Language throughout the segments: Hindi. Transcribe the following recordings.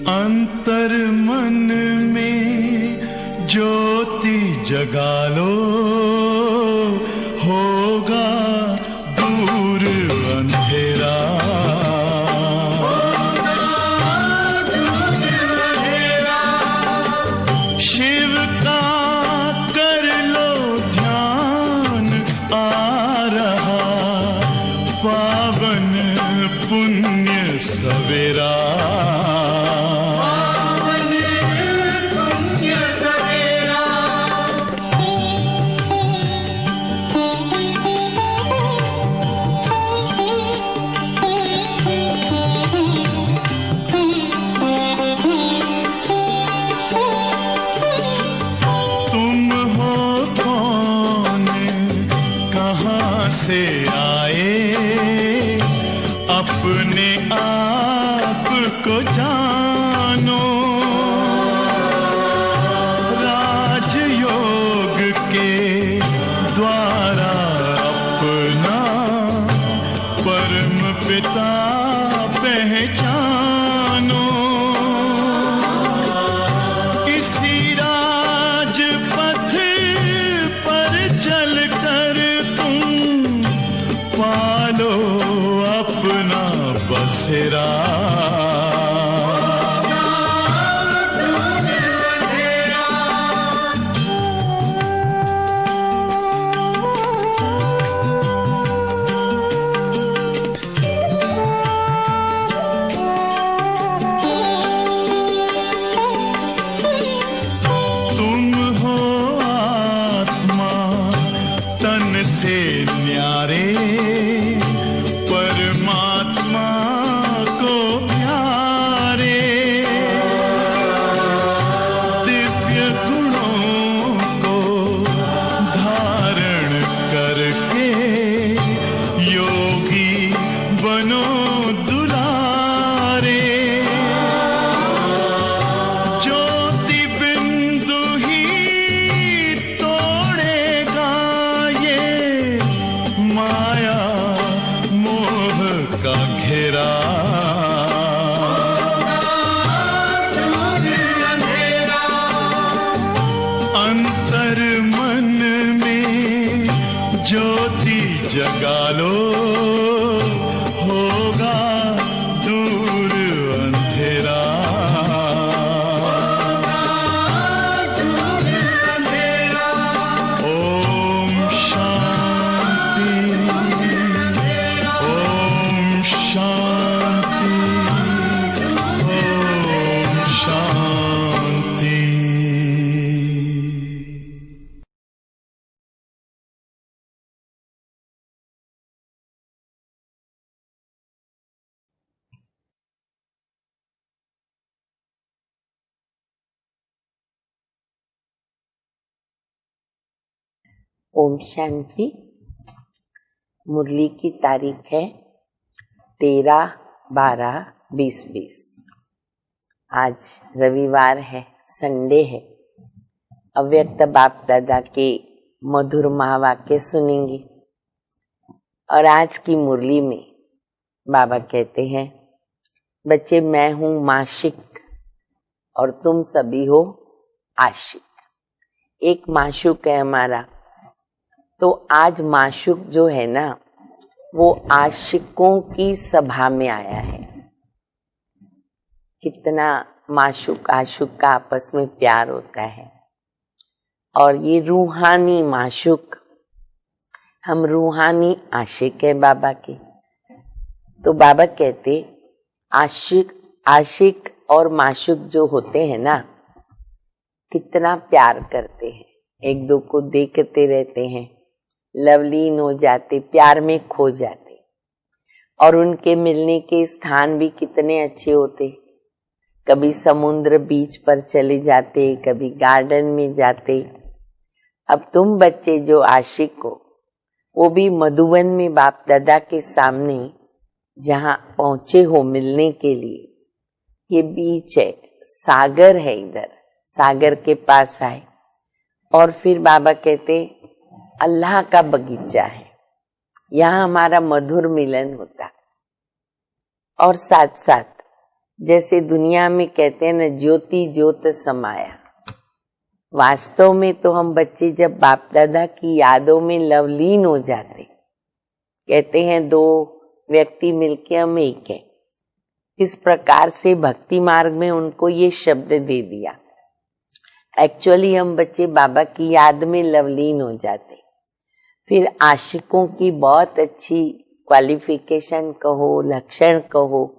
अंतर मन में ज्योति जगा लो, होगा दूर अंधेरा। शिव का कर लो ध्यान, आ रहा पावन पुण्य सवेरा। से आए अपने आप को जानो, राजयोग के द्वारा अपना परम पिता पहचानो। इसी राजपथ पर चलकर पालो अपना बसेरा। तुम हो आत्मा तन से न्यारे, परमात्मा को प्यारे। दिव्य गुणों को धारण करके योगी बनो दुलारे। ज्योति बिंदु ही तोड़ेगा ये माया का घेरा। अंतर मन में ज्योति जगा लो, होगा दूर अंधेरा। ओम शांति, ओम शांति, ओम शांति। ओम शांति। मुरली की तारीख है 13/12/2020। आज रविवार है, संडे है। अव्यक्त बाप दादा के मधुर महावाक्य सुनेंगे। और आज की मुरली में बाबा कहते हैं, बच्चे मैं हूँ माशिक और तुम सभी हो आशिक। एक माशूक है हमारा, तो आज माशूक जो है ना, वो आशिकों की सभा में आया है। कितना माशूक आशुक का आपस में प्यार होता है। और ये रूहानी माशूक, हम रूहानी आशिक है बाबा के। तो बाबा कहते आशिक और माशूक जो होते हैं ना, कितना प्यार करते हैं, एक दो को देखते रहते हैं, लवलीन हो जाते, प्यार में खो जाते। और उनके मिलने के स्थान भी कितने अच्छे होते। कभी समुद्र बीच पर चले जाते, कभी गार्डन में जाते। अब तुम बच्चे जो आशिक हो, वो भी मधुबन में बाप दादा के सामने जहाँ पहुंचे हो मिलने के लिए, ये बीच है, सागर है, इधर सागर के पास आए। और फिर बाबा कहते अल्लाह का बगीचा है, यहाँ हमारा मधुर मिलन होता। और साथ साथ जैसे दुनिया में कहते हैं न, ज्योति ज्योत समाया। वास्तव में तो हम बच्चे जब बाप दादा की यादों में लवलीन हो जाते, कहते हैं दो व्यक्ति मिलके हम एक है, इस प्रकार से भक्ति मार्ग में उनको ये शब्द दे दिया। एक्चुअली हम बच्चे बाबा की याद में लवलीन हो जाते। फिर आशिकों की बहुत अच्छी क्वालिफिकेशन कहो, लक्षण कहो,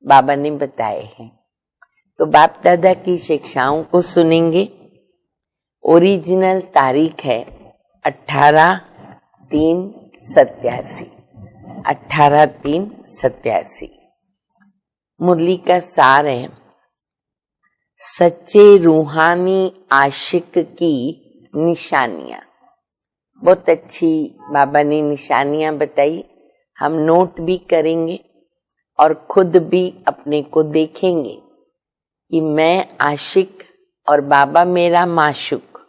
बाबा ने बताए हैं। तो बाप दादा की शिक्षाओं को सुनेंगे। ओरिजिनल तारीख है 18/3/87, 18/3/87। मुरली का सार है, सच्चे रूहानी आशिक की निशानियां। बहुत अच्छी बाबा ने निशानियां बताई, हम नोट भी करेंगे और खुद भी अपने को देखेंगे कि मैं आशिक और बाबा मेरा माशुक,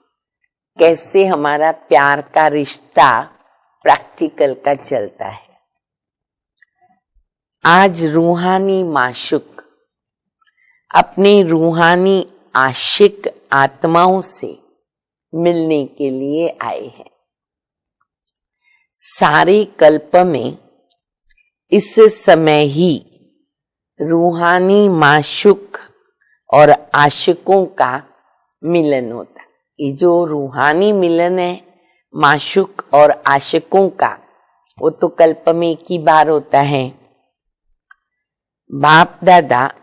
कैसे हमारा प्यार का रिश्ता प्रैक्टिकल का चलता है। आज रूहानी माशुक अपने रूहानी आशिक आत्माओं से मिलने के लिए आए हैं। सारे कल्प में इस समय ही रूहानी माशुक और आशिकों का मिलन होता है। ये जो रूहानी मिलन है माशुक और आशिकों का, वो तो कल्प में एक ही बार होता है। बाप दादा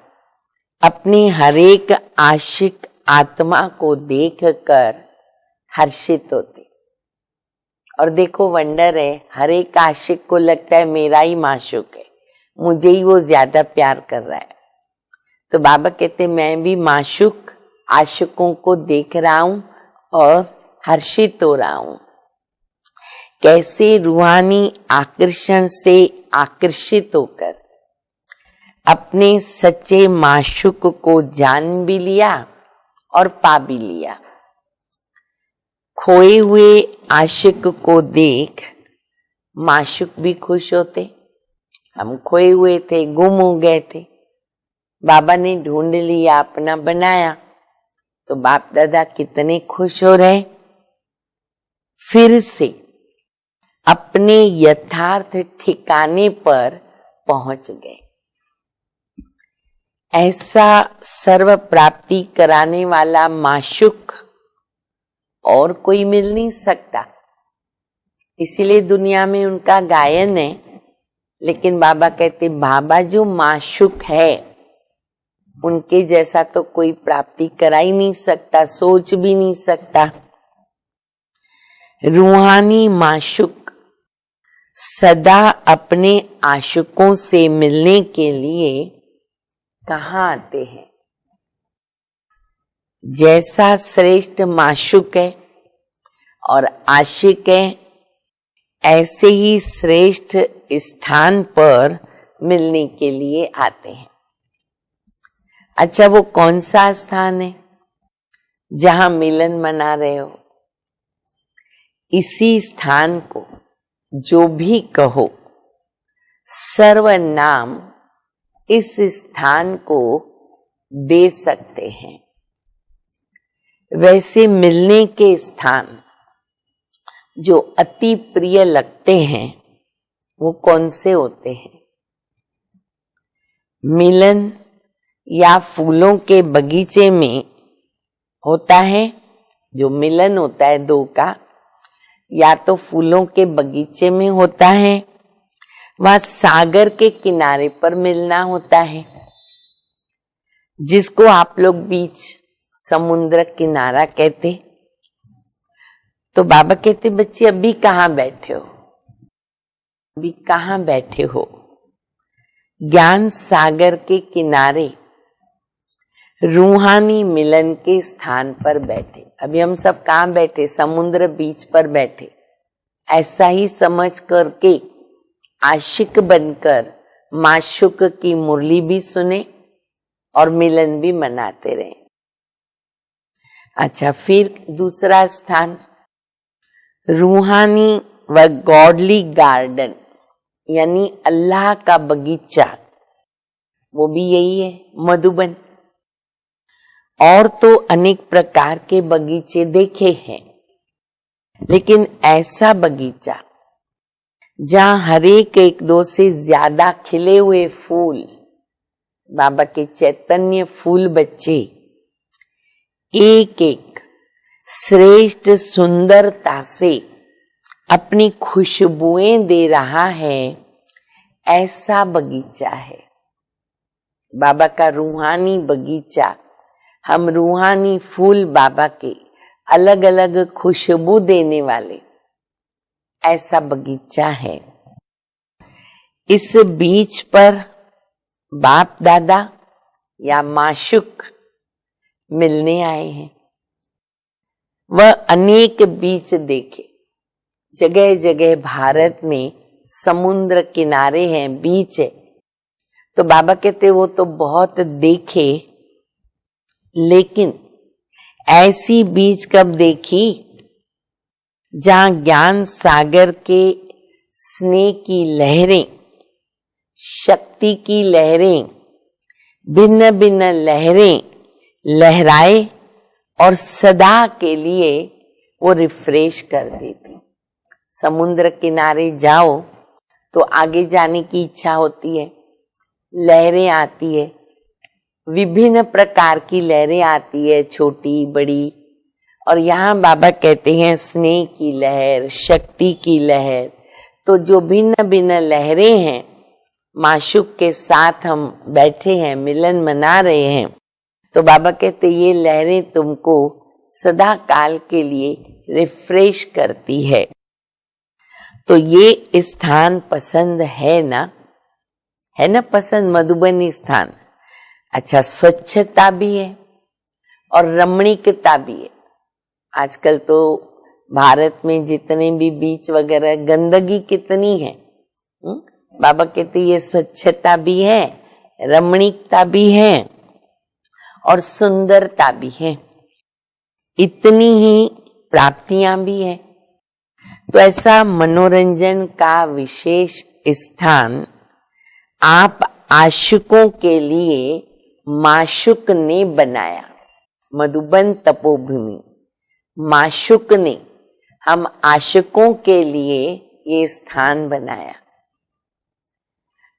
अपनी हरेक आशिक आत्मा को देखकर हर्षित होते। और देखो वंडर है, हरेक आशिक को लगता है मेरा ही माशुक है, मुझे ही वो ज्यादा प्यार कर रहा है। तो बाबा कहते मैं भी माशुक आशिकों को देख रहा हूं और हर्षित हो रहा हूं। कैसे रूहानी आकर्षण से आकर्षित होकर अपने सच्चे माशुक को जान भी लिया और पा भी लिया। खोए हुए आशिक को देख माशुक भी खुश होते। हम खोए हुए थे, गुम हो गए थे, बाबा ने ढूंढ लिया, अपना बनाया, तो बाप दादा कितने खुश हो रहे। फिर से अपने यथार्थ ठिकाने पर पहुंच गए। ऐसा सर्व प्राप्ति कराने वाला माशुक और कोई मिल नहीं सकता, इसलिए दुनिया में उनका गायन है। लेकिन बाबा कहते बाबा जो माशुक है उनके जैसा तो कोई प्राप्ति करा ही नहीं सकता, सोच भी नहीं सकता। रूहानी माशुक सदा अपने आशिकों से मिलने के लिए कहाँ आते हैं? जैसा श्रेष्ठ माशुक है और आशिक है, ऐसे ही श्रेष्ठ स्थान पर मिलने के लिए आते हैं। अच्छा, वो कौन सा स्थान है जहां मिलन मना रहे हो? इसी स्थान को जो भी कहो, सर्वनाम इस स्थान को दे सकते हैं। वैसे मिलने के स्थान जो अति प्रिय लगते हैं वो कौन से होते हैं? मिलन या फूलों के बगीचे में होता है, जो मिलन होता है दो का, या तो फूलों के बगीचे में होता है, वहां सागर के किनारे पर मिलना होता है, जिसको आप लोग बीच समुद्र किनारा कहते। तो बाबा कहते बच्चे अभी कहाँ बैठे हो? अभी कहाँ बैठे हो? ज्ञान सागर के किनारे रूहानी मिलन के स्थान पर बैठे। अभी हम सब कहाँ बैठे? समुद्र बीच पर बैठे। ऐसा ही समझ करके आशिक बनकर माशुक की मुरली भी सुने और मिलन भी मनाते रहे। अच्छा, फिर दूसरा स्थान रूहानी व गॉडली गार्डन, यानी अल्लाह का बगीचा। वो भी यही है, मधुबन। और तो अनेक प्रकार के बगीचे देखे हैं, लेकिन ऐसा बगीचा जहाँ हर एक दो से ज्यादा खिले हुए फूल, बाबा के चैतन्य फूल बच्चे एक एक श्रेष्ठ सुंदरता से अपनी खुशबुएं दे रहा है, ऐसा बगीचा है बाबा का रूहानी बगीचा। हम रूहानी फूल बाबा के अलग अलग खुशबू देने वाले, ऐसा बगीचा है। इस बीच पर बाप दादा या माशुक मिलने आए हैं। वह अनेक बीच देखे, जगह जगह भारत में समुद्र किनारे हैं, बीच है। तो बाबा कहते वो तो बहुत देखे, लेकिन ऐसी बीच कब देखी जहां ज्ञान सागर के स्नेह की लहरें, शक्ति की लहरें, भिन्न भिन्न लहरें लहराए और सदा के लिए वो रिफ्रेश कर देती। समुद्र किनारे जाओ तो आगे जाने की इच्छा होती है, लहरें आती है, विभिन्न प्रकार की लहरें आती है, छोटी बड़ी। और यहाँ बाबा कहते हैं स्नेह की लहर, शक्ति की लहर। तो जो भिन्न भिन्न लहरें हैं, माशुक के साथ हम बैठे हैं, मिलन मना रहे हैं, तो बाबा कहते ये लहरें तुमको सदा काल के लिए रिफ्रेश करती है। तो ये स्थान पसंद है ना पसंद, मधुबनी स्थान। अच्छा, स्वच्छता भी है और रमणीकता भी है। आजकल तो भारत में जितने भी बीच वगैरह, गंदगी कितनी है। बाबा कहते ये स्वच्छता भी है, रमणीकता भी है और सुंदरता भी है, इतनी ही प्राप्तियां भी है। तो ऐसा मनोरंजन का विशेष स्थान आप आशिकों के लिए माशुक ने बनाया। मधुबन तपोभूमि माशुक ने हम आशिकों के लिए ये स्थान बनाया,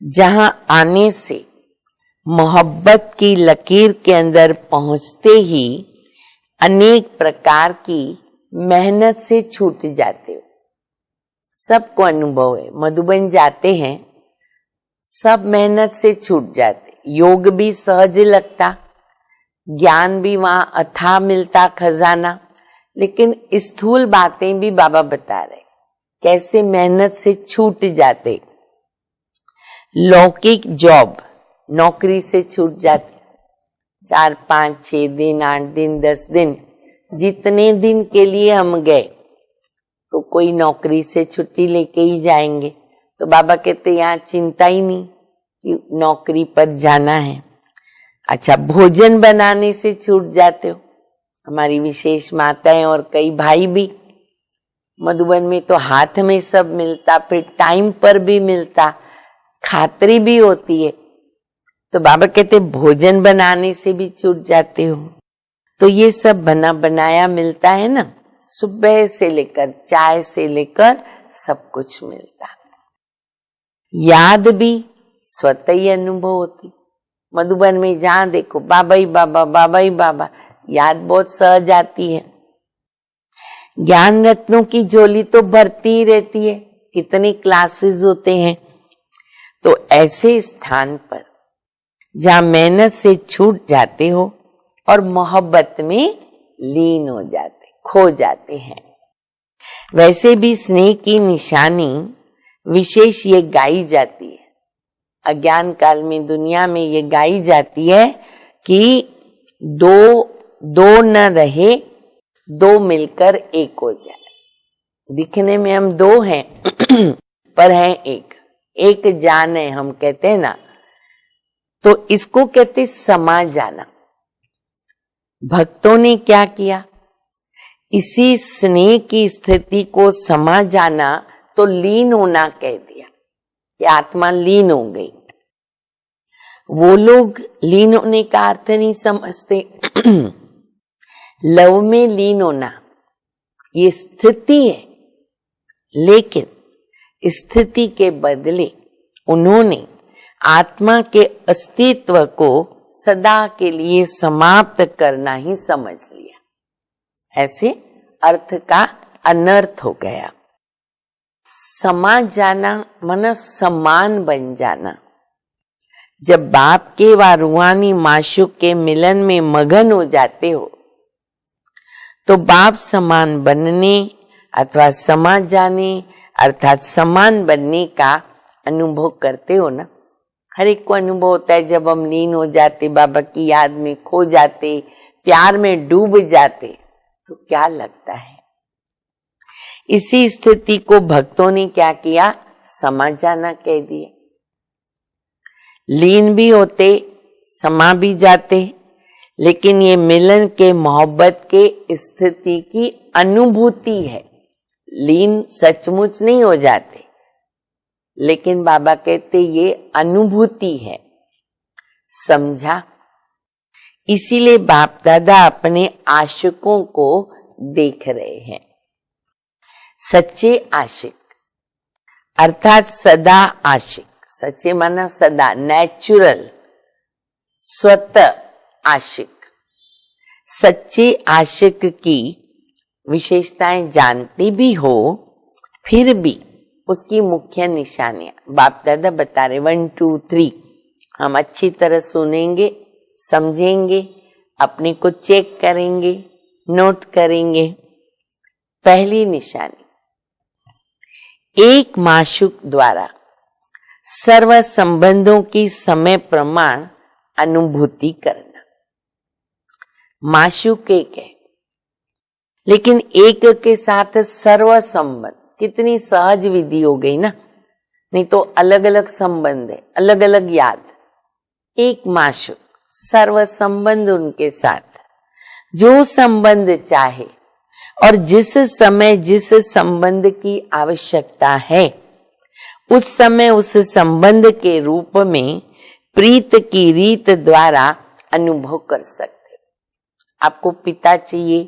जहां आने से मोहब्बत की लकीर के अंदर पहुंचते ही अनेक प्रकार की मेहनत से छूट जाते हो। सबको अनुभव है, मधुबन जाते हैं सब मेहनत से छूट जाते। योग भी सहज लगता, ज्ञान भी वहां अथाह मिलता, खजाना। लेकिन स्थूल बातें भी बाबा बता रहे कैसे मेहनत से छूट जाते। लौकिक जॉब, नौकरी से छूट जाते, 4, 5, 6 दिन, 8 दिन, 10 दिन, जितने दिन के लिए हम गए तो कोई नौकरी से छुट्टी लेके ही जाएंगे। तो बाबा कहते यहाँ चिंता ही नहीं कि नौकरी पर जाना है। अच्छा, भोजन बनाने से छूट जाते हो। हमारी विशेष माताएं और कई भाई भी, मधुबन में तो हाथ में सब मिलता, फिर टाइम पर भी मिलता, खातरी भी होती है। तो बाबा कहते भोजन बनाने से भी छूट जाते हो। तो ये सब बना बनाया मिलता है ना, सुबह से लेकर चाय से लेकर सब कुछ मिलता। याद भी स्वतः ही अनुभव होती। मधुबन में जहां देखो बाबा ही बाबा, बाबा ही बाबा, याद बहुत सहज आती है। ज्ञान रत्नों की झोली तो भरती ही रहती है, कितने क्लासेस होते हैं। तो ऐसे स्थान पर जहां मेहनत से छूट जाते हो और मोहब्बत में लीन हो जाते, खो जाते हैं। वैसे भी स्नेह की निशानी विशेष ये गाई जाती है। अज्ञान काल में दुनिया में ये गाई जाती है कि दो न रहे, दो मिलकर एक हो जाए। दिखने में हम दो हैं पर हैं एक जान है, हम कहते हैं ना। तो इसको कहते समा जाना। भक्तों ने क्या किया, इसी स्नेह की स्थिति को समा जाना तो लीन होना कह दिया कि आत्मा लीन हो गई। वो लोग लीन होने का अर्थ नहीं समझते। लव में लीन होना ये स्थिति है, लेकिन स्थिति के बदले उन्होंने आत्मा के अस्तित्व को सदा के लिए समाप्त करना ही समझ लिया। ऐसे अर्थ का अनर्थ हो गया। समा जाना मन समान बन जाना। जब बाप के व रूहानी माशूक के मिलन में मगन हो जाते हो तो बाप समान बनने अथवा समा जाने अर्थात समान बनने का अनुभव करते हो ना। हर एक को अनुभव होता है जब हम लीन हो जाते, बाबा की याद में खो जाते, प्यार में डूब जाते तो क्या लगता है। इसी स्थिति को भक्तों ने क्या किया, समा जाना कह दिया। लीन भी होते, समा भी जाते, लेकिन ये मिलन के मोहब्बत के स्थिति की अनुभूति है। लीन सचमुच नहीं हो जाते, लेकिन बाबा कहते ये अनुभूति है। समझा? इसीलिए बाप दादा अपने आशिकों को देख रहे हैं। सच्चे आशिक अर्थात सदा आशिक, सच्चे माना सदा, नेचुरल, स्वतः आशिक। सच्चे आशिक की विशेषताएं जानते भी हो, फिर भी उसकी मुख्य निशानियां बाप दादा बता रहे 1 2 3। हम अच्छी तरह सुनेंगे, समझेंगे, अपने को चेक करेंगे, नोट करेंगे। पहली निशानी, एक माशूक द्वारा सर्व संबंधों की समय प्रमाण अनुभूति करना। माशूक एक है, लेकिन एक के साथ सर्व संबंध, कितनी सहज विधि हो गई ना। नहीं तो अलग अलग संबंध है, अलग अलग याद। एक माशूक, सर्व संबंध उनके साथ, जो संबंध चाहे और जिस समय जिस संबंध की आवश्यकता है उस समय उस संबंध के रूप में प्रीत की रीत द्वारा अनुभव कर सकते। आपको पिता चाहिए,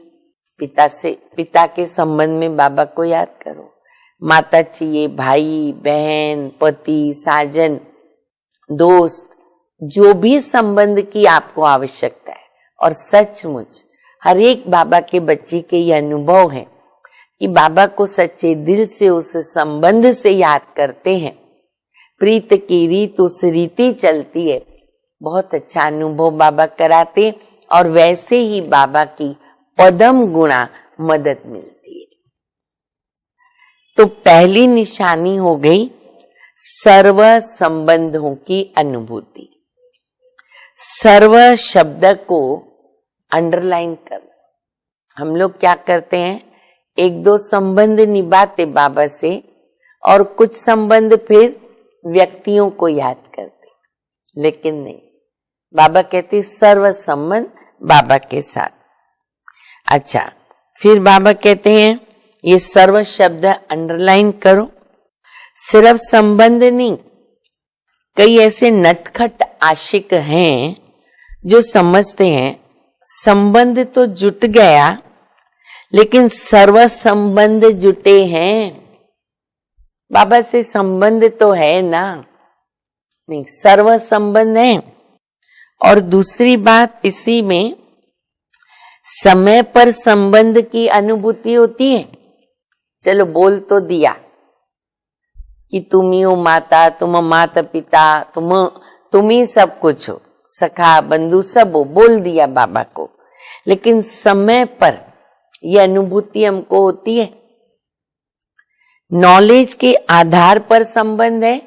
पिता के संबंध में बाबा को याद करो। माता चाहिए, भाई बहन, पति, साजन, दोस्त, जो भी संबंध की आपको आवश्यकता है। और सचमुच हर एक बाबा के बच्चे के ये अनुभव है कि बाबा को सच्चे दिल से उस संबंध से याद करते हैं, प्रीत की रीत उस रीति चलती है। बहुत अच्छा अनुभव बाबा कराते और वैसे ही बाबा की पदम गुणा मदद मिलती है। तो पहली निशानी हो गई सर्व संबंधों की अनुभूति। सर्व शब्द को अंडरलाइन कर। हम लोग क्या करते हैं, एक दो संबंध निभाते बाबा से और कुछ संबंध फिर व्यक्तियों को याद करते, लेकिन नहीं, बाबा कहते सर्व संबंध बाबा के साथ। अच्छा, फिर बाबा कहते हैं ये सर्व शब्द अंडरलाइन करो। सिर्फ संबंध नहीं, कई ऐसे नटखट आशिक हैं जो समझते हैं संबंध तो जुट गया लेकिन सर्व संबंध जुटे हैं। बाबा से संबंध तो है ना, नहीं, सर्व संबंध है। और दूसरी बात, इसी में समय पर संबंध की अनुभूति होती है। चलो बोल तो दिया कि तुम ही हो माता, तुम माता पिता, तुम ही सब कुछ हो, सखा बंधु सब हो, बोल दिया बाबा को। लेकिन समय पर यह अनुभूति हमको होती है। नॉलेज के आधार पर संबंध है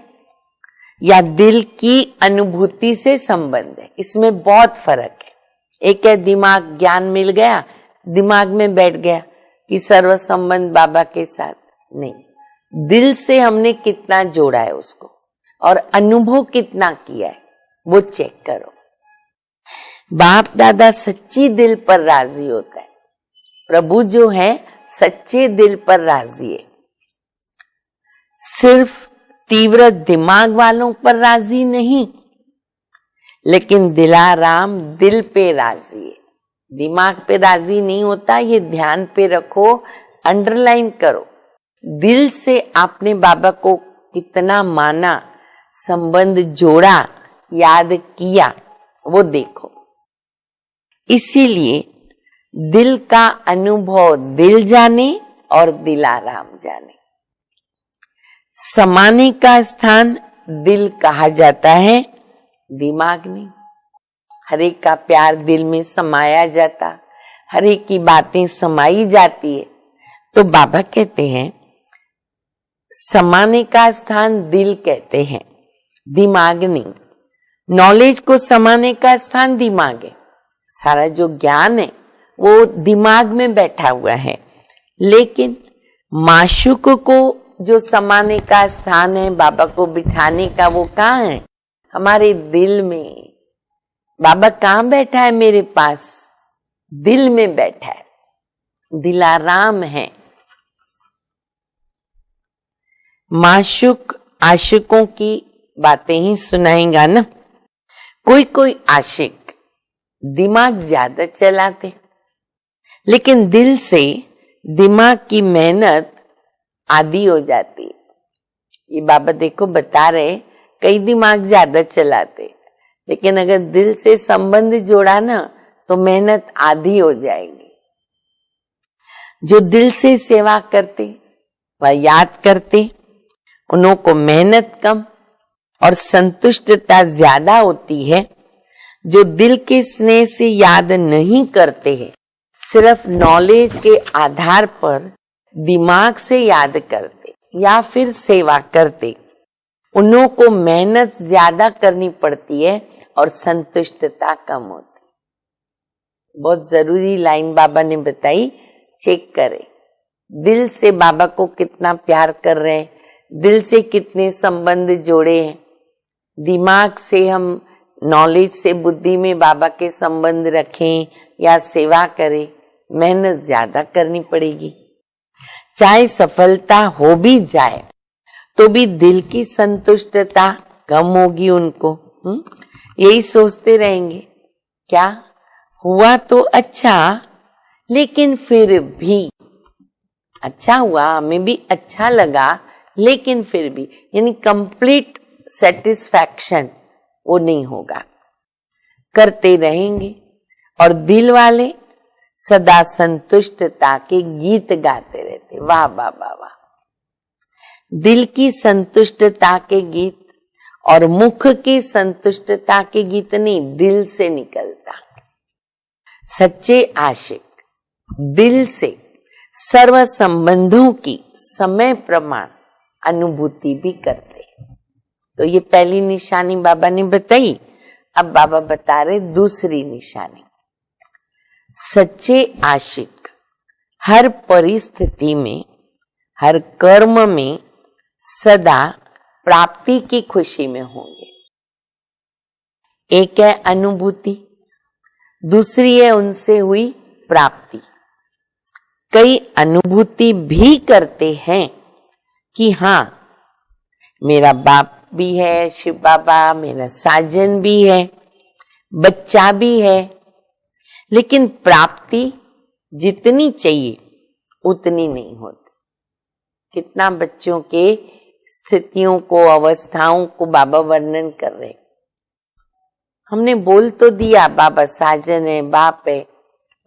या दिल की अनुभूति से संबंध है, इसमें बहुत फर्क है। एक है दिमाग, ज्ञान मिल गया, दिमाग में बैठ गया कि सर्व संबंध बाबा के साथ, नहीं, दिल से हमने कितना जोड़ा है उसको और अनुभव कितना किया है वो चेक करो। बाप दादा सच्ची दिल पर राजी होता है। प्रभु जो है सच्चे दिल पर राजी है, सिर्फ तीव्र दिमाग वालों पर राजी नहीं। लेकिन दिलाराम दिल पे राजी है, दिमाग पे राजी नहीं होता। ये ध्यान पे रखो, अंडरलाइन करो। दिल से आपने बाबा को कितना माना, संबंध जोड़ा, याद किया, वो देखो। इसीलिए दिल का अनुभव दिल जाने और दिलाराम जाने। समाने का स्थान दिल कहा जाता है, दिमाग नहीं। हर एक का प्यार दिल में समाया जाता, हर एक की बातें समाई जाती है। तो बाबा कहते हैं समाने का स्थान दिल कहते हैं, दिमाग नहीं। नॉलेज को समाने का स्थान दिमाग है। सारा जो ज्ञान है वो दिमाग में बैठा हुआ है, लेकिन माशूक को जो समाने का स्थान है, बाबा को बिठाने का, वो कहाँ है? हमारे दिल में। बाबा कहाँ बैठा है? मेरे पास, दिल में बैठा है, दिलाराम है। माशूक आशिकों की बातें ही सुनाएगा ना। कोई कोई आशिक दिमाग ज्यादा चलाते, लेकिन दिल से दिमाग की मेहनत आधी हो जाती है। ये बाबा देखो बता रहे, कई दिमाग ज्यादा चलाते, लेकिन अगर दिल से संबंध जोड़ा ना तो मेहनत आधी हो जाएगी। जो दिल से सेवा करते व याद करते, उन्हों को मेहनत कम और संतुष्टता ज्यादा होती है। जो दिल के स्नेह से याद नहीं करते हैं, सिर्फ नॉलेज के आधार पर दिमाग से याद करते या फिर सेवा करते, उन्हों को मेहनत ज्यादा करनी पड़ती है और संतुष्टता कम होती। बहुत जरूरी लाइन बाबा ने बताई, चेक करें दिल से बाबा को कितना प्यार कर रहे हैं, दिल से कितने संबंध जोड़े हैं। दिमाग से हम नॉलेज से बुद्धि में बाबा के संबंध रखें या सेवा करें, मेहनत ज्यादा करनी पड़ेगी। चाहे सफलता हो भी जाए तो भी दिल की संतुष्टता कम होगी उनको। यही सोचते रहेंगे, क्या हुआ तो अच्छा, लेकिन फिर भी अच्छा हुआ, हमें भी अच्छा लगा, लेकिन फिर भी, यानी कंप्लीट सेटिस्फैक्शन वो नहीं होगा। करते रहेंगे और दिल वाले सदा संतुष्टता के गीत गाते रहते। वाह वाह वाह वाह। दिल की संतुष्टता के गीत और मुख की संतुष्टता के गीत नहीं, दिल से निकलता। सच्चे आशिक दिल से सर्व संबंधों की समय प्रमाण अनुभूति भी करते। तो ये पहली निशानी बाबा ने बताई। अब बाबा बता रहे दूसरी निशानी। सच्चे आशिक हर परिस्थिति में, हर कर्म में सदा प्राप्ति की खुशी में होंगे। एक है अनुभूति, दूसरी है उनसे हुई प्राप्ति। कई अनुभूति भी करते हैं कि हाँ मेरा बाप भी है शिव बाबा, मेरा साजन भी है, बच्चा भी है, लेकिन प्राप्ति जितनी चाहिए उतनी नहीं होती। कितना बच्चों के स्थितियों को, अवस्थाओं को बाबा वर्णन कर रहे। हमने बोल तो दिया बाबा साजन है, बाप है,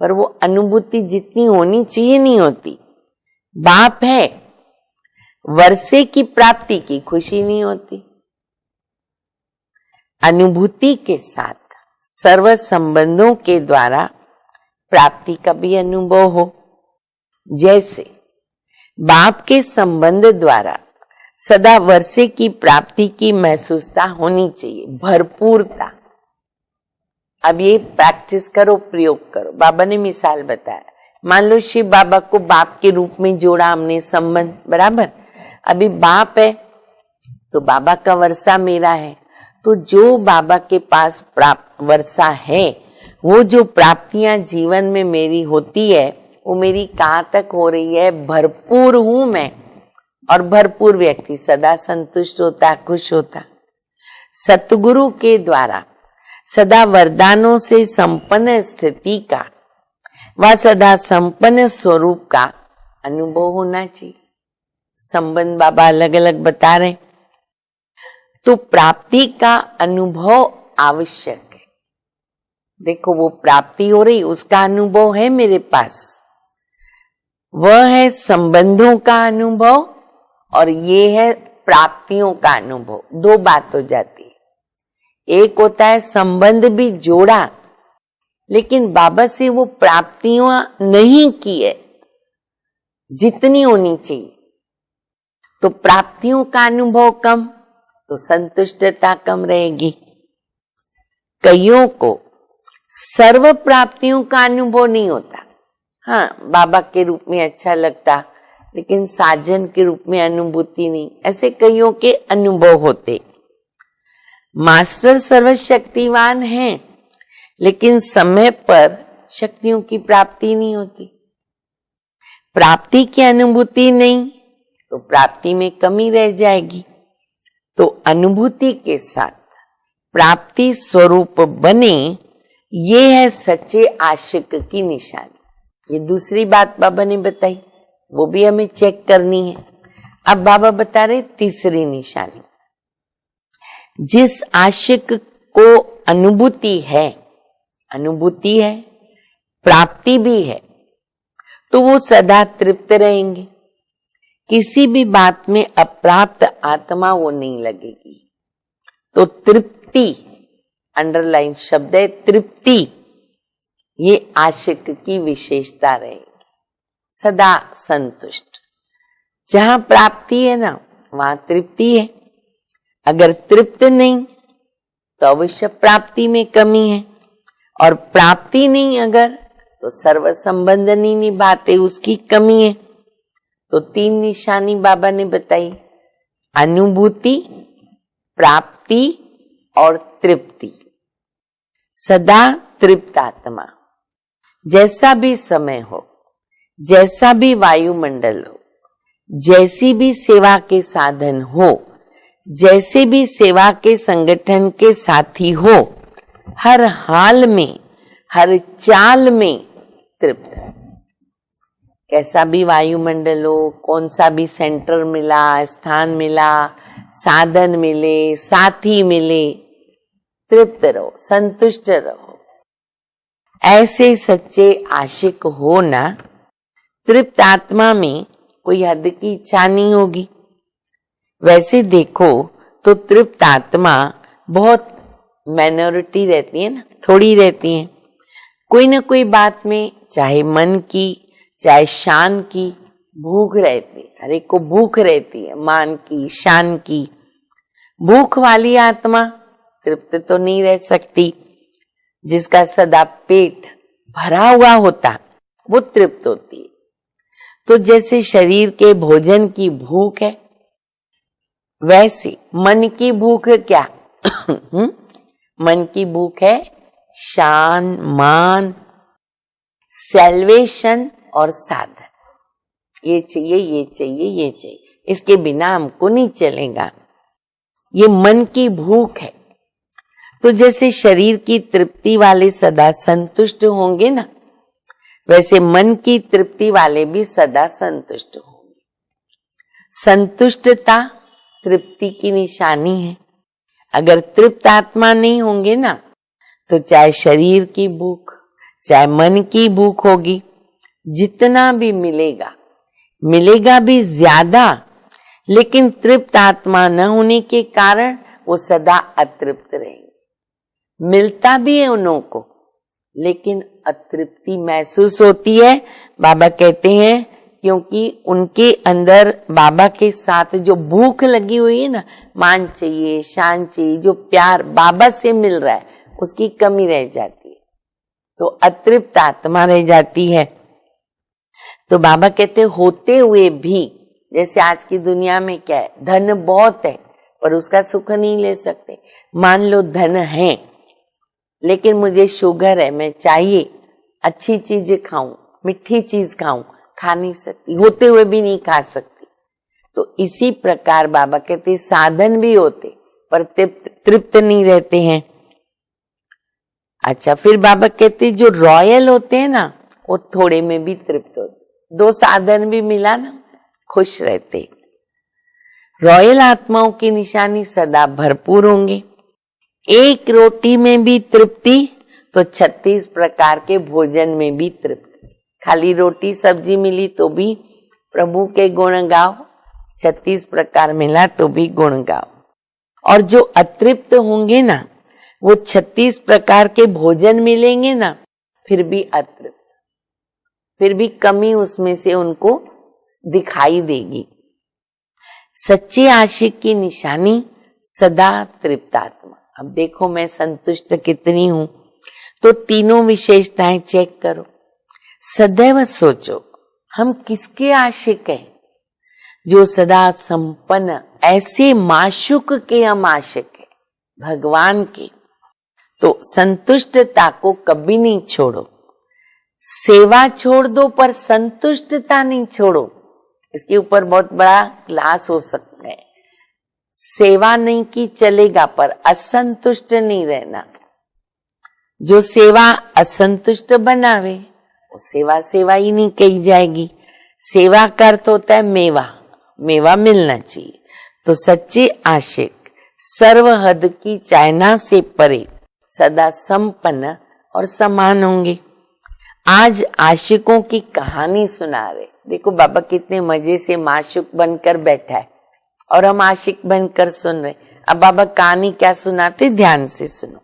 पर वो अनुभूति जितनी होनी चाहिए नहीं होती। बाप है, वर्षे की प्राप्ति की खुशी नहीं होती। अनुभूति के साथ सर्व संबंधों के द्वारा प्राप्ति का भी अनुभव हो। जैसे बाप के संबंध द्वारा सदा वर्षे की प्राप्ति की महसूसता होनी चाहिए, भरपूरता। अब ये प्रैक्टिस करो, प्रयोग करो। बाबा ने मिसाल बताया, मान लो शिव बाबा को बाप के रूप में जोड़ा हमने संबंध, बराबर। अभी बाप है तो बाबा का वर्षा मेरा है, तो जो बाबा के पास प्राप्त वर्षा है, वो जो प्राप्तियां जीवन में मेरी होती है, वो मेरी कहाँ तक हो रही है? भरपूर हूं मैं। और भरपूर व्यक्ति सदा संतुष्ट होता, खुश होता। सतगुरु के द्वारा सदा वरदानों से संपन्न स्थिति का व सदा संपन्न स्वरूप का अनुभव होना चाहिए। संबंध बाबा अलग अलग बता रहे। तो प्राप्ति का अनुभव आवश्यक है। देखो वो प्राप्ति हो रही, उसका अनुभव है मेरे पास, वह है संबंधों का अनुभव और ये है प्राप्तियों का अनुभव। दो बात हो जाती है। एक होता है संबंध भी जोड़ा, लेकिन बाबा से वो प्राप्तियां नहीं की है जितनी होनी चाहिए, तो प्राप्तियों का अनुभव कम, तो संतुष्टता कम रहेगी। कईयों को सर्व प्राप्तियों का अनुभव नहीं होता। हाँ, बाबा के रूप में अच्छा लगता, लेकिन साजन के रूप में अनुभूति नहीं, ऐसे कईयों के अनुभव होते। मास्टर सर्वशक्तिवान हैं, लेकिन समय पर शक्तियों की प्राप्ति नहीं होती। प्राप्ति की अनुभूति नहीं, तो प्राप्ति में कमी रह जाएगी। तो अनुभूति के साथ प्राप्ति स्वरूप बने, ये है सच्चे आशिक की निशानी। ये दूसरी बात बाबा ने बताई, वो भी हमें चेक करनी है। अब बाबा बता रहे तीसरी निशानी। जिस आशिक को अनुभूति है, प्राप्ति भी है, तो वो सदा तृप्त रहेंगे। किसी भी बात में अप्राप्त आत्मा वो नहीं लगेगी। तो तृप्ति, अंडरलाइन शब्द है तृप्ति, ये आशिक की विशेषता रहेगी। सदा संतुष्ट। जहां प्राप्ति है ना, वहां तृप्ति है। अगर तृप्त नहीं, तो अवश्य प्राप्ति में कमी है, और प्राप्ति नहीं अगर, तो सर्व संबंध नहीं निभाते, उसकी कमी है। तो तीन निशानी बाबा ने बताई, अनुभूति, प्राप्ति और तृप्ति। सदा तृप्त आत्मा, जैसा भी समय हो, जैसा भी वायुमंडल हो, जैसी भी सेवा के साधन हो, जैसे भी सेवा के संगठन के साथी हो, हर हाल में, हर चाल में तृप्त। कैसा भी वायुमंडल हो, कौन सा भी सेंटर मिला, स्थान मिला, साधन मिले, साथी मिले, तृप्त रहो, संतुष्ट रहो। ऐसे सच्चे आशिक हो ना, तृप्त आत्मा में कोई हद की इच्छा नहीं होगी। वैसे देखो तो तृप्त आत्मा बहुत माइनॉरिटी रहती है ना, थोड़ी रहती है। कोई ना कोई बात में, चाहे मन की, चाहे शान की, भूख रहती है। हर एक को भूख रहती है, मान की, शान की। भूख वाली आत्मा तृप्त तो नहीं रह सकती। जिसका सदा पेट भरा हुआ होता, वो तृप्त होती है। तो जैसे शरीर के भोजन की भूख है, वैसे मन की भूख क्या? मन की भूख है शान, मान, सैल्वेशन और साधन। ये चाहिए, ये चाहिए, ये चाहिए, इसके बिना हमको नहीं चलेगा। ये मन की भूख है। तो जैसे शरीर की तृप्ति वाले सदा संतुष्ट होंगे ना, वैसे मन की तृप्ति वाले भी सदा संतुष्ट होंगे। संतुष्टता तृप्ति की निशानी है। अगर तृप्त आत्मा नहीं होंगे ना, तो चाहे शरीर की भूख, चाहे मन की भूख होगी, जितना भी मिलेगा, मिलेगा भी ज्यादा, लेकिन तृप्त आत्मा न होने के कारण वो सदा अतृप्त रहेंगे। मिलता भी है उन्हों को, लेकिन अतृप्ति महसूस होती है। बाबा कहते हैं क्योंकि उनके अंदर बाबा के साथ जो भूख लगी हुई है ना, मान चाहिए, शान चाहिए, जो प्यार बाबा से मिल रहा है, उसकी कमी रह जाती है, तो अतृप्त आत्मा रह जाती है। तो बाबा कहते होते हुए भी, जैसे आज की दुनिया में क्या है, धन बहुत है पर उसका सुख नहीं ले सकते। मान लो धन है, लेकिन मुझे शुगर है, मैं चाहिए अच्छी चीज खाऊं, मीठी चीज खाऊं, खा नहीं सकती, होते हुए भी नहीं खा सकती। तो इसी प्रकार बाबा कहते साधन भी होते पर तृप्त नहीं रहते हैं। अच्छा, फिर बाबा कहते जो रॉयल होते हैं ना, वो थोड़े में भी तृप्त होते, 2 साधन भी मिला ना, खुश रहते। रॉयल आत्माओं की निशानी सदा भरपूर होंगे। एक रोटी में भी तृप्ति तो 36 प्रकार के भोजन में भी तृप्ति। खाली रोटी सब्जी मिली तो भी प्रभु के गुण गाओ, 36 प्रकार मिला तो भी गुण गाओ। और जो अतृप्त होंगे ना, वो 36 प्रकार के भोजन मिलेंगे ना, फिर भी अतृप्त, फिर भी कमी उसमें से उनको दिखाई देगी। सच्चे आशिक की निशानी सदा तृप्त आत्मा। अब देखो मैं संतुष्ट कितनी हूं, तो तीनों विशेषताएं चेक करो। सदैव सोचो हम किसके आशिक हैं? जो सदा संपन्न, ऐसे माशुक के हम आशिक हैं, भगवान के। तो संतुष्टता को कभी नहीं छोड़ो। सेवा छोड़ दो पर संतुष्टता नहीं छोड़ो। इसके ऊपर बहुत बड़ा क्लास हो सकता है। सेवा नहीं की चलेगा पर असंतुष्ट नहीं रहना। जो सेवा असंतुष्ट बनावे, वो सेवा सेवा ही नहीं कही जाएगी। सेवा का अर्थ होता है मेवा, मेवा मिलना चाहिए। तो सच्चे आशिक सर्व हद की चायना से परे सदा संपन्न और समान होंगे। आज आशिकों की कहानी सुना रहे। देखो बाबा कितने मजे से माशुक बनकर बैठा है और हम आशिक बनकर सुन रहे। अब बाबा कहानी क्या सुनाते, ध्यान से सुनो।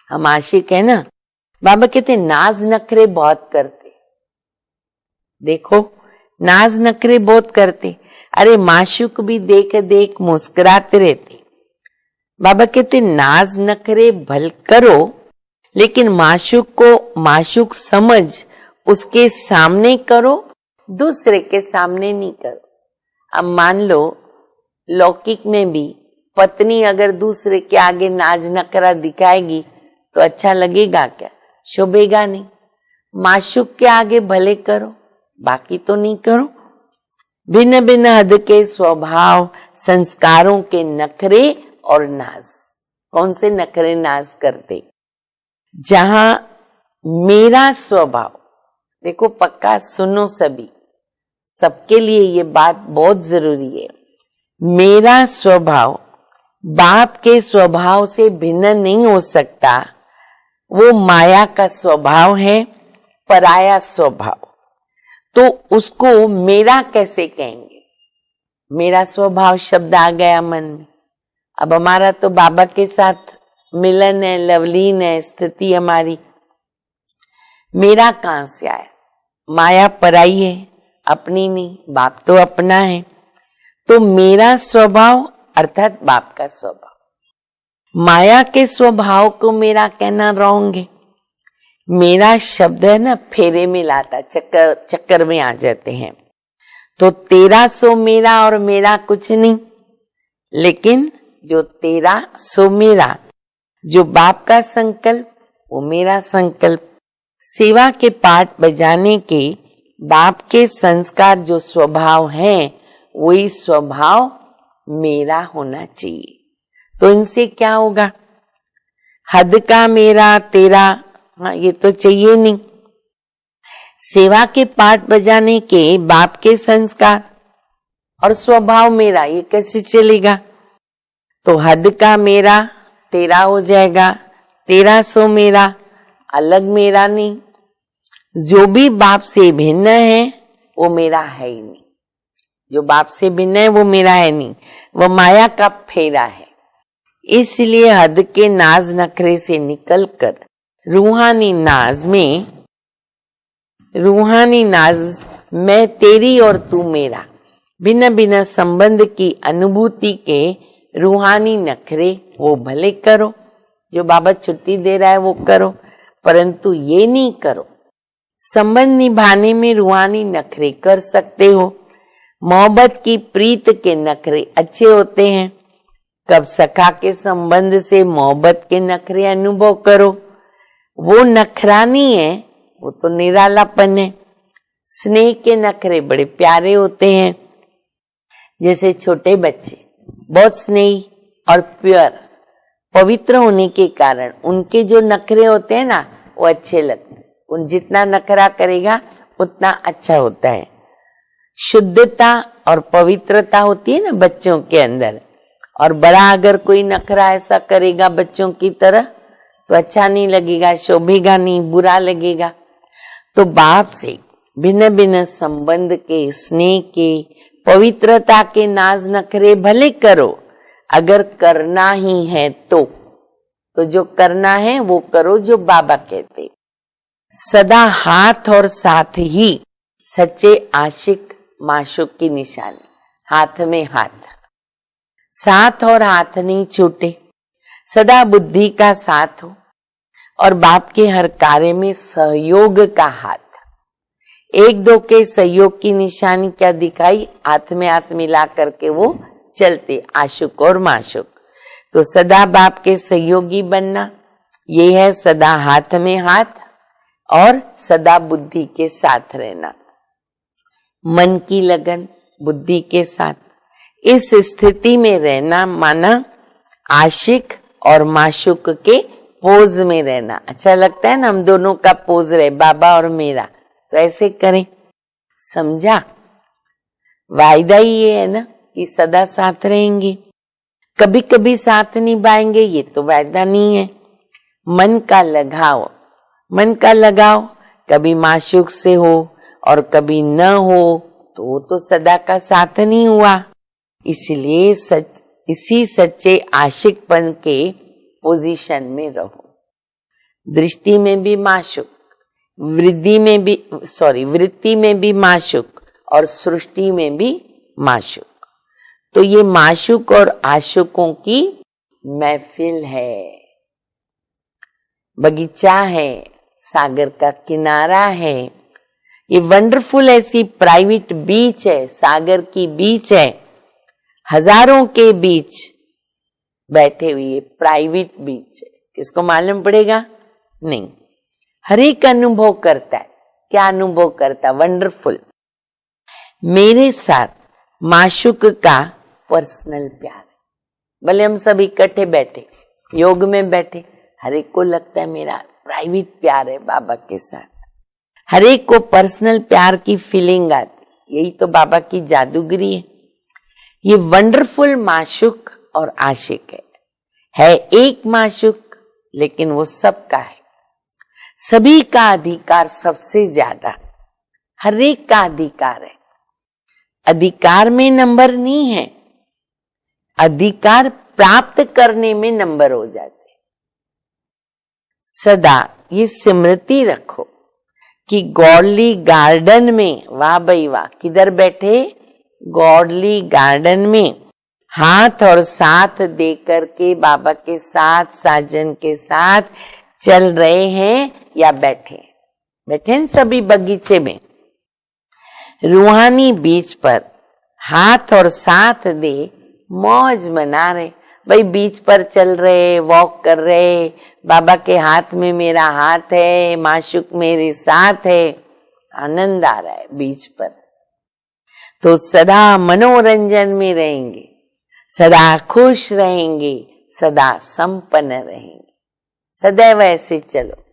हम आशिक है ना, बाबा कहते नाज नखरे बहुत करते। देखो नाज नखरे बहुत करते। अरे माशुक भी देख देख मुस्कुराते रहते। बाबा कहते नाज नखरे भल करो, लेकिन माशुक को माशुक समझ उसके सामने करो, दूसरे के सामने नहीं करो। अब मान लो लौकिक में भी पत्नी अगर दूसरे के आगे नाज नखरा दिखाएगी तो अच्छा लगेगा क्या? शोभेगा नहीं। माशुक के आगे भले करो, बाकी तो नहीं करो। भिन्न भिन्न हद के स्वभाव संस्कारों के नखरे और नाज। कौन से नखरे नाज करते? जहां मेरा स्वभाव, देखो पक्का सुनो सभी, सबके लिए ये बात बहुत जरूरी है। मेरा स्वभाव बाप के स्वभाव से भिन्न नहीं हो सकता। वो माया का स्वभाव है, पराया स्वभाव। तो उसको मेरा कैसे कहेंगे? मेरा स्वभाव शब्द आ गया मन में। अब हमारा तो बाबा के साथ मिलन है, लवलीन है स्थिति हमारी। मेरा कहां से आया? माया पराई है, अपनी नहीं। बाप तो अपना है। तो मेरा स्वभाव अर्थात बाप का स्वभाव। माया के स्वभाव को मेरा कहना रॉन्ग है। मेरा शब्द है ना, फेरे में लाता, चक्कर में आ जाते हैं। तो तेरा सो मेरा और मेरा कुछ नहीं, लेकिन जो तेरा सो मेरा, जो बाप का संकल्प वो मेरा संकल्प। सेवा के पाठ बजाने के बाप के संस्कार जो स्वभाव हैं, वही स्वभाव मेरा होना चाहिए। तो इनसे क्या होगा? हद का मेरा तेरा, हाँ ये तो चाहिए नहीं। सेवा के पाठ बजाने के बाप के संस्कार और स्वभाव मेरा, ये कैसे चलेगा? तो हद का मेरा तेरा हो जाएगा, तेरा सो मेरा, अलग मेरा नहीं। जो भी बाप से भिन्न है वो मेरा है ही नहीं। जो बाप से भिन्न है वो मेरा है नहीं, वो माया का फेरा है। इसलिए हद के नाज नखरे से निकलकर रूहानी नाज मैं तेरी और तू मेरा, भिन्न भिन्न संबंध की अनुभूति के रूहानी नखरे वो भले करो। जो बाबा छुट्टी दे रहा है वो करो, परंतु ये नहीं करो। संबंध निभाने में रूहानी नखरे कर सकते हो। मोहब्बत की प्रीत के नखरे अच्छे होते हैं। कब सखा के संबंध से मोहब्बत के नखरे अनुभव करो। वो नखरा नहीं है, वो तो निरालापन है। स्नेह के नखरे बड़े प्यारे होते हैं। जैसे छोटे बच्चे बहुत स्नेही और प्योर, पवित्र होने के कारण उनके जो नखरे होते हैं ना वो अच्छे लगते हैं। उन जितना नखरा करेगा उतना अच्छा होता है। शुद्धता और पवित्रता होती है ना बच्चों के अंदर, और बड़ा अगर कोई नखरा ऐसा करेगा बच्चों की तरह तो अच्छा नहीं लगेगा, शोभेगा नहीं, बुरा लगेगा। तो बाप से भिन्न भिन्न संबंध के, स्नेह के, पवित्रता के नाज नखरे भले करो, अगर करना ही है तो जो करना है वो करो जो बाबा कहते। सदा हाथ और साथ ही सच्चे आशिक माशूक की निशानी, हाथ में हाथ, साथ और हाथ नहीं छूटे, सदा बुद्धि का साथ हो और बाप के हर कार्य में सहयोग का हाथ। एक दो के सहयोग की निशानी क्या दिखाई, हाथ में हाथ मिला करके वो चलते, आशुक और माशुक। तो सदा बाप के सहयोगी बनना, ये है सदा हाथ में हाथ और सदा बुद्धि के साथ रहना। मन की लगन बुद्धि के साथ, इस स्थिति में रहना माना आशिक और माशुक के पोज में रहना। अच्छा लगता है ना, हम दोनों का पोज रहे, बाबा और मेरा, तो ऐसे करें। समझा? वायदा ही ये है ना कि सदा साथ रहेंगे, कभी कभी साथ निभाएंगे, ये तो वायदा नहीं है। मन का लगाव, मन का लगाव कभी माशूक से हो और कभी न हो तो वो तो सदा का साथ नहीं हुआ। इसलिए इसी सच्चे आशिकपन के पोजीशन में रहो। दृष्टि में भी माशूक, वृत्ति में भी माशूक और सृष्टि में भी माशूक। तो ये माशूक और आशुकों की महफिल है, बगीचा है, सागर का किनारा है, ये वंडरफुल ऐसी प्राइवेट बीच है, सागर की बीच है, हजारों के बीच बैठे हुए प्राइवेट बीच है। किसको मालूम पड़ेगा? नहीं, हर एक अनुभव करता है। क्या अनुभव करता? वंडरफुल। मेरे साथ माशूक का पर्सनल प्यार है। भले हम सब इकट्ठे बैठे, योग में बैठे, हर एक को लगता है मेरा प्राइवेट प्यार है बाबा के साथ। हर एक को पर्सनल प्यार की फीलिंग आती। यही तो बाबा की जादूगरी है। ये वंडरफुल माशूक और आशिक है एक माशूक, लेकिन वो सबका है। सभी का अधिकार सबसे ज्यादा, हर एक का अधिकार है। अधिकार में नंबर नहीं है, अधिकार प्राप्त करने में नंबर हो जाते। सदा ये स्मृति रखो कि गॉडली गार्डन में, वाह भाई वाह, किधर बैठे? गॉडली गार्डन में हाथ और साथ दे करके बाबा के साथ, साजन के साथ चल रहे हैं या बैठे? बैठे हैं सभी बगीचे में, रूहानी बीच पर हाथ और साथ दे मौज मना रहे। भाई बीच पर चल रहे, वॉक कर रहे, बाबा के हाथ में मेरा हाथ है, माशूक मेरे साथ है, आनंद आ रहा है बीच पर। तो सदा मनोरंजन में रहेंगे, सदा खुश रहेंगे, सदा संपन्न रहेंगे। सदैव ऐसे चलो।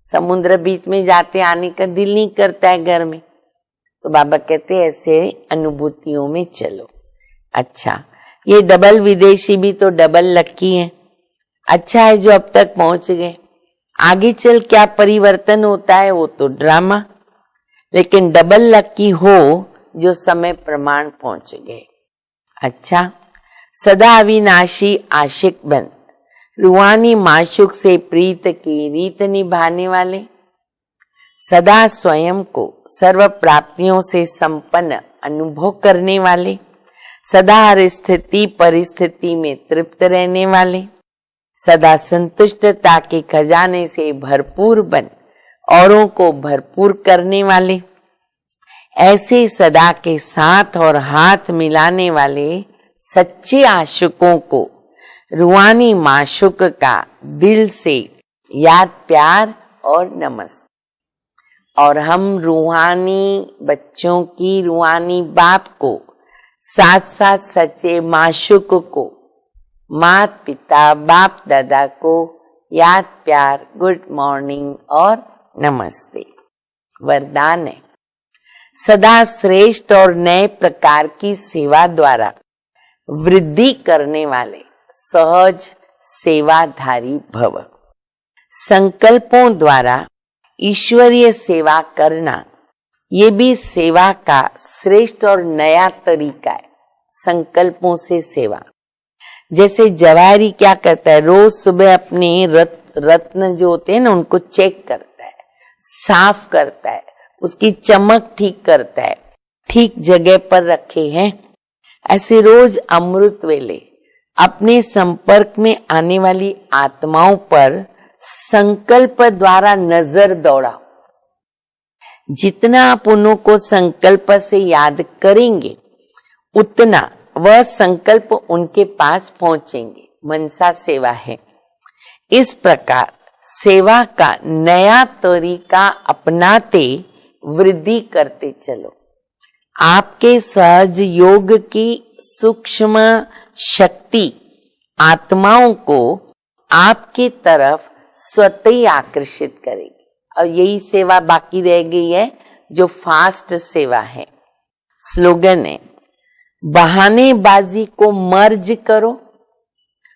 समुद्र बीच में जाते आने का दिल नहीं करता है घर में, तो बाबा कहते ऐसे अनुभूतियों में चलो। अच्छा, ये डबल विदेशी भी तो डबल लकी है। अच्छा है जो अब तक पहुंच गए, आगे चल क्या परिवर्तन होता है वो तो ड्रामा, लेकिन डबल लकी हो जो समय प्रमाण पहुंच गए। अच्छा, सदा अविनाशी आशिक बन, रूहानी माशूक से प्रीत की रीत निभाने वाले, सदा स्वयं को सर्व प्राप्तियों से संपन्न अनुभव करने वाले, सदा हर स्थिति परिस्थिति में तृप्त रहने वाले, सदा संतुष्टता के खजाने से भरपूर बन, औरों को भरपूर करने वाले, ऐसे सदा के साथ और हाथ मिलाने वाले सच्चे आशिकों को रूहानी माशूक का दिल से याद, प्यार और नमस्ते। और हम रूहानी बच्चों की, रूहानी बाप को, साथ साथ सच्चे माशूक को माता पिता बाप दादा को याद प्यार, गुड मॉर्निंग और नमस्ते। वरदान है, सदा श्रेष्ठ और नए प्रकार की सेवा द्वारा वृद्धि करने वाले सहज सेवाधारी भव। संकल्पों द्वारा ईश्वरीय सेवा करना ये भी सेवा का श्रेष्ठ और नया तरीका है। संकल्पों से सेवा, जैसे जवाहरी क्या करता है, रोज सुबह अपने रत्न जो होते हैं ना उनको चेक करता है, साफ करता है, उसकी चमक ठीक करता है, ठीक जगह पर रखे हैं। ऐसे रोज अमृत वेले अपने संपर्क में आने वाली आत्माओं पर संकल्प द्वारा नजर दौड़ाओ। जितना आप उनको संकल्प से याद करेंगे उतना वह संकल्प उनके पास पहुंचेंगे। मनसा सेवा है। इस प्रकार सेवा का नया तरीका अपनाते वृद्धि करते चलो। आपके सहज योग की सूक्ष्म शक्ति आत्माओं को आपके तरफ स्वतः ही आकर्षित करेगी। और यही सेवा बाकी रह गई है जो फास्ट सेवा है। स्लोगन है, बहानेबाजी को मर्ज करो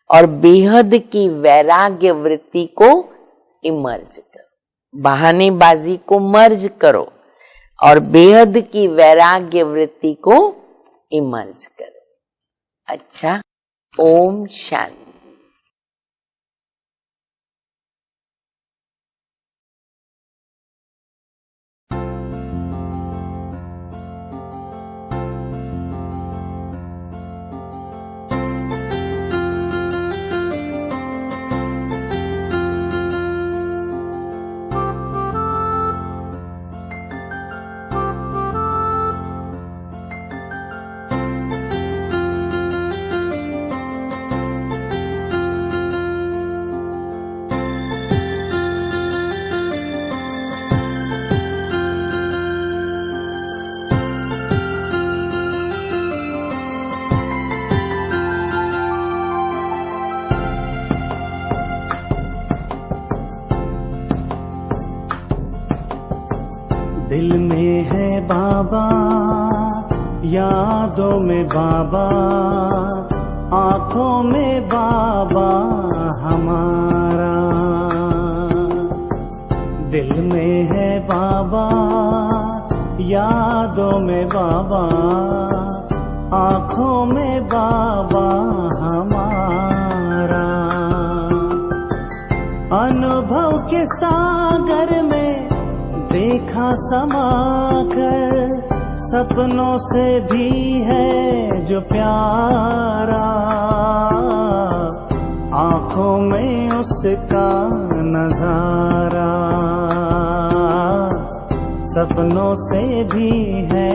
और बेहद की वैराग्य वृत्ति को इमर्ज करो। बहानेबाजी को मर्ज करो और बेहद की वैराग्य वृत्ति को इमर्ज करो। अच्छा, ओम शांति। दिल में है बाबा, यादों में बाबा, आंखों में बाबा हमारा। दिल में है बाबा, यादों में बाबा, आंखों में बाबा हमारा। अनुभव के सागर में देखा समाकर, सपनों से भी है जो प्यारा। आंखों में उसका नजारा, सपनों से भी है